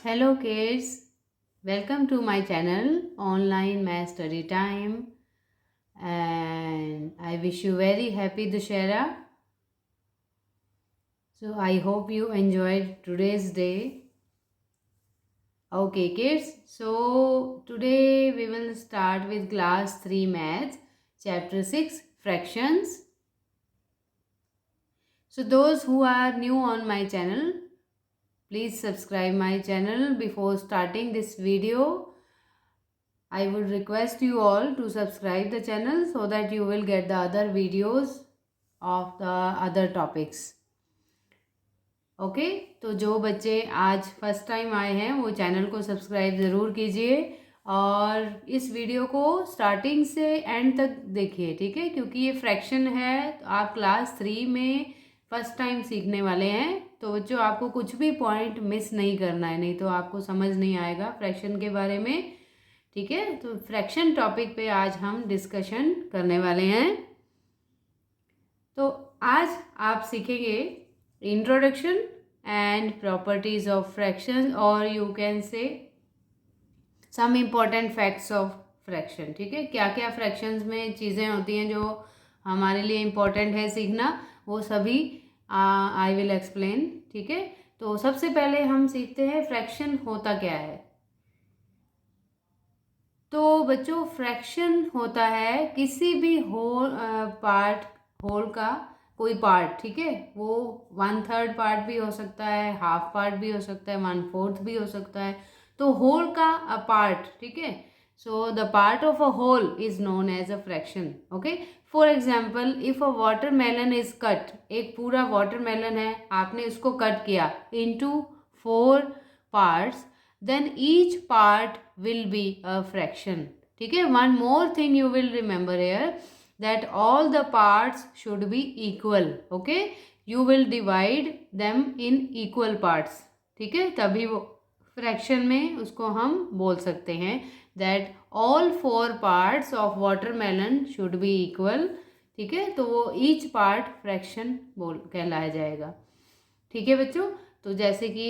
Hello kids, welcome to my channel Online Math Study Time, and I wish you very happy Dussehra. So I hope you enjoyed today's day. Okay kids, so today we will start with class 3 maths, chapter 6 fractions. So those who are new on my channel, please subscribe my channel. Before starting this video, I would request you all to subscribe the channel so that you will get the other videos of the other topics. Okay तो जो बच्चे आज first time आए हैं वो channel को subscribe ज़रूर कीजिए और इस वीडियो को स्टार्टिंग से एंड तक देखिए, ठीक है, क्योंकि ये फ्रैक्शन है। तो आप क्लास 3 में फर्स्ट टाइम सीखने वाले हैं, तो बच्चों आपको कुछ भी पॉइंट मिस नहीं करना है, नहीं तो आपको समझ नहीं आएगा फ्रैक्शन के बारे में, ठीक है। तो फ्रैक्शन टॉपिक पे आज हम डिस्कशन करने वाले हैं। तो आज आप सीखेंगे introduction and properties of fraction और you can say some important facts of fraction, ठीक है। क्या क्या फ्रैक्शंस में चीज़ें होती हैं जो हमारे लिए इम्पॉर्टेंट है सीखना, वो सभी आई विल एक्सप्लेन, ठीक है। तो सबसे पहले हम सीखते हैं फ्रैक्शन होता क्या है। तो बच्चों फ्रैक्शन होता है किसी भी होल का कोई पार्ट, ठीक है। वो 1/3 पार्ट भी हो सकता है, हाफ पार्ट भी हो सकता है, 1/4 भी हो सकता है। तो होल का अ पार्ट, ठीक है। So the part of a whole is known as a fraction, okay. For example if a watermelon is cut, एक पूरा वाटरमेलन है, आपने उसको कट किया into 4 parts, then each part will be a fraction, ठीक है। one more thing you will remember here that all the parts should be equal, okay, you will divide them in equal parts, ठीक है, तभी वो fraction में उसको हम बोल सकते हैं that all 4 parts of watermelon should be equal, ठीक है। तो वो each part fraction बोल कहलाया जाएगा, ठीक है बच्चों। तो जैसे कि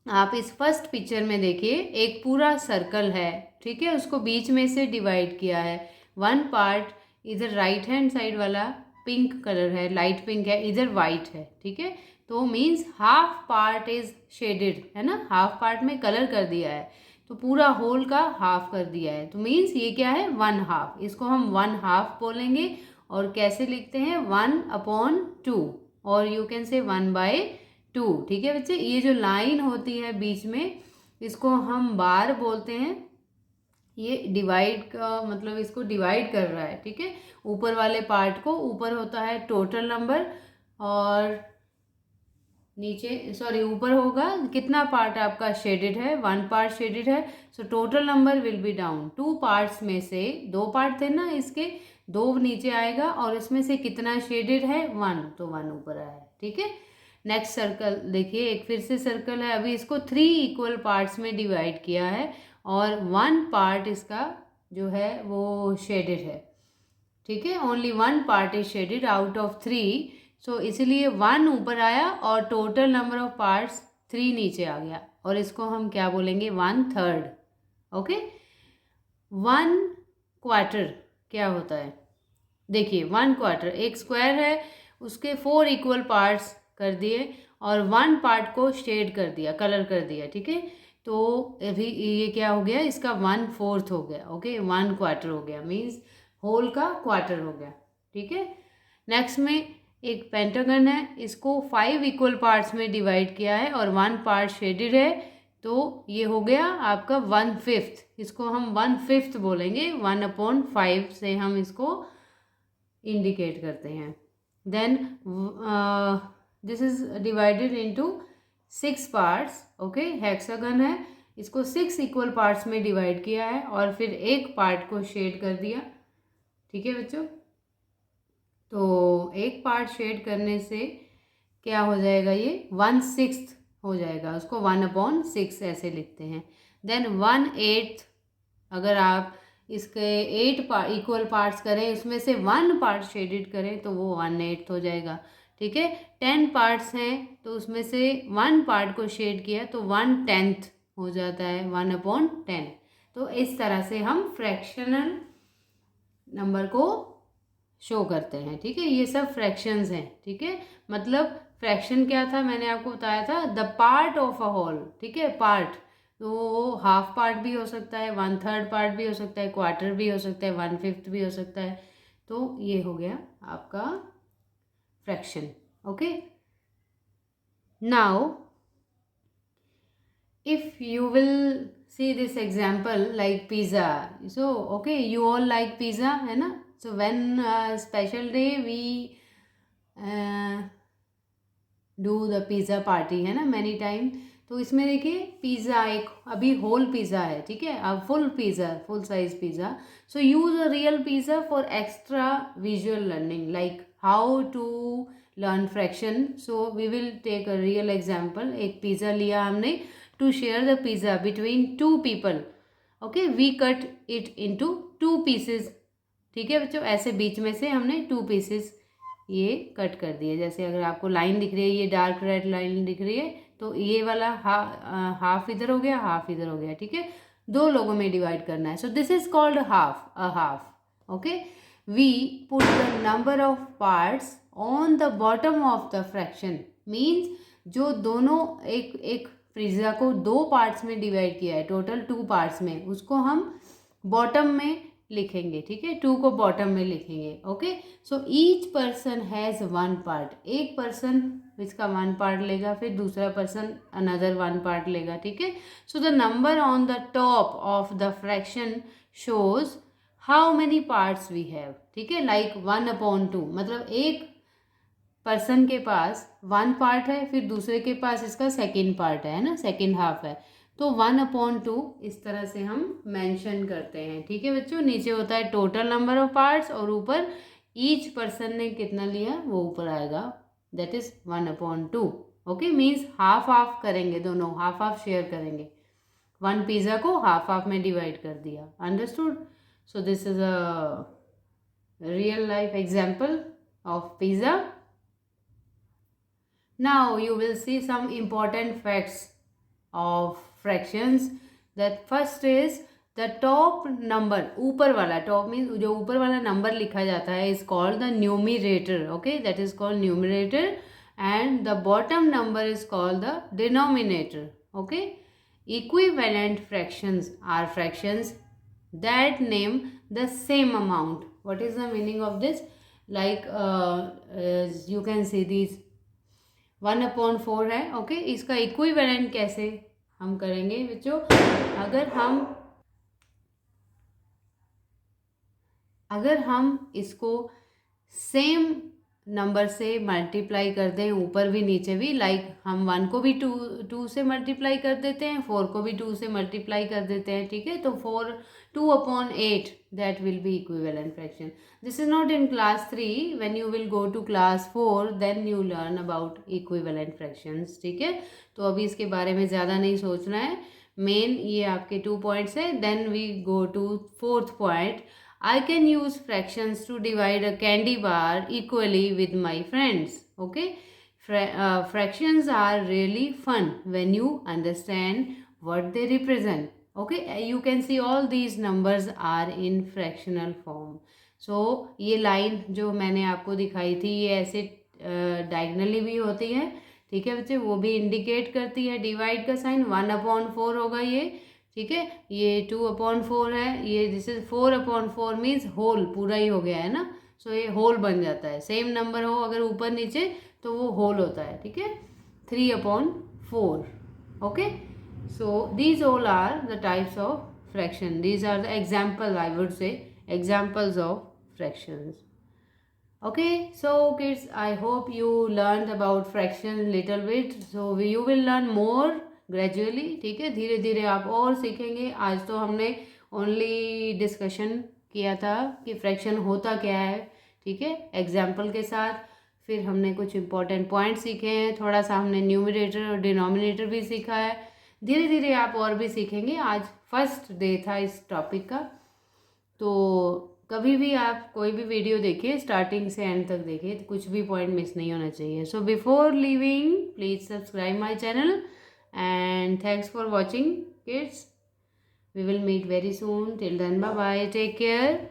आप इस फर्स्ट पिक्चर में देखिए, एक पूरा सर्कल है, ठीक है, उसको बीच में से डिवाइड किया है। वन पार्ट इधर राइट हैंड साइड वाला पिंक कलर है, लाइट पिंक है, इधर वाइट है, ठीक है। तो means half part is shaded, है ना, हाफ पार्ट में कलर कर दिया है, तो पूरा होल का हाफ कर दिया है। तो मीन्स ये क्या है, 1/2, इसको हम 1/2 बोलेंगे। और कैसे लिखते हैं, 1/2, और यू कैन से 1/2, ठीक है बच्चे। ये जो लाइन होती है बीच में, इसको हम बार बोलते हैं। ये डिवाइड का मतलब इसको डिवाइड कर रहा है, ठीक है। ऊपर वाले पार्ट को, ऊपर होता है टोटल नंबर और नीचे सॉरी ऊपर होगा कितना पार्ट आपका शेडेड है, 1 पार्ट शेडेड है। So total number will be down, 2 parts में से 2 पार्ट थे ना इसके, 2 नीचे आएगा और इसमें से कितना शेडेड है, 1, तो 1 ऊपर आया है, ठीक है। नेक्स्ट सर्कल देखिए, एक फिर से सर्कल है, अभी इसको 3 इक्वल पार्ट्स में डिवाइड किया है और 1 पार्ट इसका जो है वो शेडेड है, ठीक है। Only 1 part is shaded out of 3, सो इसलिए 1 ऊपर आया और टोटल नंबर ऑफ पार्ट्स 3 नीचे आ गया, और इसको हम क्या बोलेंगे, 1/3, ओके। 1/4 क्या होता है, देखिए 1/4 एक स्क्वायर है, उसके 4 इक्वल पार्ट्स कर दिए और 1 पार्ट को शेड कर दिया, कलर कर दिया, ठीक है। तो अभी ये क्या हो गया, इसका 1/4 हो गया, ओके, 1/4 हो गया, मीन्स होल का क्वार्टर हो गया, ठीक है। नेक्स्ट में एक पेंटागन है, इसको 5 इक्वल पार्ट्स में डिवाइड किया है और 1 पार्ट शेडेड है, तो ये हो गया आपका 1/5, इसको हम 1/5 बोलेंगे, 1/5 से हम इसको इंडिकेट करते हैं। Then this is divided into 6 parts, okay, hexagon है, इसको 6 इक्वल पार्ट्स में डिवाइड किया है और फिर एक पार्ट को शेड कर दिया, ठीक है बच्चों। तो एक पार्ट शेड करने से क्या हो जाएगा, ये 1/6 हो जाएगा, उसको 1/6 ऐसे लिखते हैं। देन 1/8, अगर आप इसके 8 इक्वल पार्ट्स करें, उसमें से 1 पार्ट शेडेड करें तो वो 1/8 हो जाएगा, ठीक है। 10 पार्ट्स हैं तो उसमें से 1 पार्ट को शेड किया तो 1/10 हो जाता है 1/10। तो इस तरह से हम फ्रैक्शनल नंबर को शो करते हैं, ठीक है। ये सब फ्रैक्शंस हैं, ठीक है। मतलब फ्रैक्शन क्या था, मैंने आपको बताया था, the part of a whole, ठीक है। पार्ट तो वो हाफ पार्ट भी हो सकता है, 1/3 पार्ट भी हो सकता है, क्वार्टर भी हो सकता है, 1/5 भी हो सकता है। तो ये हो गया आपका fraction. Okay, now if you will see this example like pizza, so okay, you all like pizza है ना। so when special day we do the pizza party है ना, मैनी टाइम। तो इसमें देखिए पिज़्ज़ा एक अभी होल पिज़्ज़ा है, ठीक है। अब full pizza, full size pizza. So use a real pizza for extra visual learning, like how to learn fraction. So we will take a real example. एक पिज़्ज़ा लिया हमने to share the pizza between 2 people। Okay, we cut it into 2 pieces, ठीक है बच्चों। ऐसे बीच में से हमने 2 pieces ये कट कर दिए। जैसे अगर आपको लाइन दिख रही है, ये डार्क रेड लाइन दिख रही है, तो ये वाला हाफ इधर हो गया, हाफ इधर हो गया, ठीक है। 2 लोगों में डिवाइड करना है। So this is called half, a half. Okay, we put the number of parts on the bottom of the fraction. Means जो दोनों एक एक पिज्जा को 2 पार्ट्स में डिवाइड किया है, टोटल 2 पार्ट्स में, उसको हम बॉटम में लिखेंगे, ठीक है। 2 को बॉटम में लिखेंगे। Okay, so each person has 1 part. एक पर्सन इसका 1 पार्ट लेगा, फिर दूसरा पर्सन अनदर 1 पार्ट लेगा, ठीक है। So the number on the top of the fraction shows how many parts we have, ठीक है। लाइक 1/2, मतलब एक पर्सन के पास 1 पार्ट है, फिर दूसरे के पास इसका सेकेंड पार्ट है ना, सेकेंड हाफ है। तो 1/2 इस तरह से हम मेंशन करते हैं, ठीक है बच्चों। नीचे होता है टोटल नंबर ऑफ पार्ट्स और ऊपर ईच पर्सन ने कितना लिया वो ऊपर आएगा, that is 1/2। Okay, means half half करेंगे, दोनों हाफ हाफ शेयर करेंगे। 1 पिज़्ज़ा को हाफ हाफ में डिवाइड कर दिया। Understood? So this is a real life example of pizza. Now you will see some important facts of fractions. That first is the top number, ऊपर वाला, top means जो ऊपर वाला number लिखा जाता है is called the numerator. Okay, that is called numerator, and the bottom number is called the denominator. Okay, equivalent fractions are fractions that name the same amount. What is the meaning of this? Like as you can see these 1/4 है। Okay, इसका equivalent कैसे हम करेंगे बच्चों? अगर हम इसको same number से मल्टीप्लाई कर दें, ऊपर भी नीचे भी, लाइक हम 1 को भी 2 से मल्टीप्लाई कर देते हैं, 4 को भी 2 से मल्टीप्लाई कर देते हैं, ठीक है। तो 2/8 that will be equivalent fraction. This is not in class 3, when you will go to class 4 then you learn about equivalent fractions, ठीक है। तो अभी इसके बारे में ज़्यादा नहीं सोचना है। मेन ये आपके 2 पॉइंट्स है। Then we go to 4th point. I can use fractions to divide a candy bar equally with my friends. Okay, fractions are really fun when you understand what they represent. Okay, you can see all these numbers are in fractional form. So ये line जो मैंने आपको दिखाई थी, ये ऐसे diagonally भी होती है, ठीक है बच्चे। वो भी इंडिकेट करती है डिवाइड का साइन। 1/4 होगा ये, ठीक है। ये 2/4 है, ये दिस इज 4/4 मीन्स होल, पूरा ही हो गया है ना। सो ये होल बन जाता है। सेम नंबर हो अगर ऊपर नीचे तो वो होल होता है, ठीक है। 3/4। Okay, so these all are the types of fraction. These are the example, I would say examples of fractions. Okay, so kids, I hope you learned about fraction little bit. So you will learn more gradually, ठीक है। धीरे धीरे आप और सीखेंगे। आज तो हमने ओनली डिस्कशन किया था कि फ्रैक्शन होता क्या है, ठीक है, एग्जाम्पल के साथ। फिर हमने कुछ इंपॉर्टेंट पॉइंट सीखे हैं, थोड़ा सा हमने न्यूमरेटर और डिनोमिनेटर भी सीखा है। धीरे धीरे आप और भी सीखेंगे। आज फर्स्ट डे था इस टॉपिक का। तो कभी भी आप कोई भी वीडियो देखिए, स्टार्टिंग से एंड तक देखिए, तो कुछ भी पॉइंट मिस नहीं होना चाहिए। So before leaving please subscribe my channel and and thanks for watching, kids. We will meet very soon. Till then, bye bye. Take care.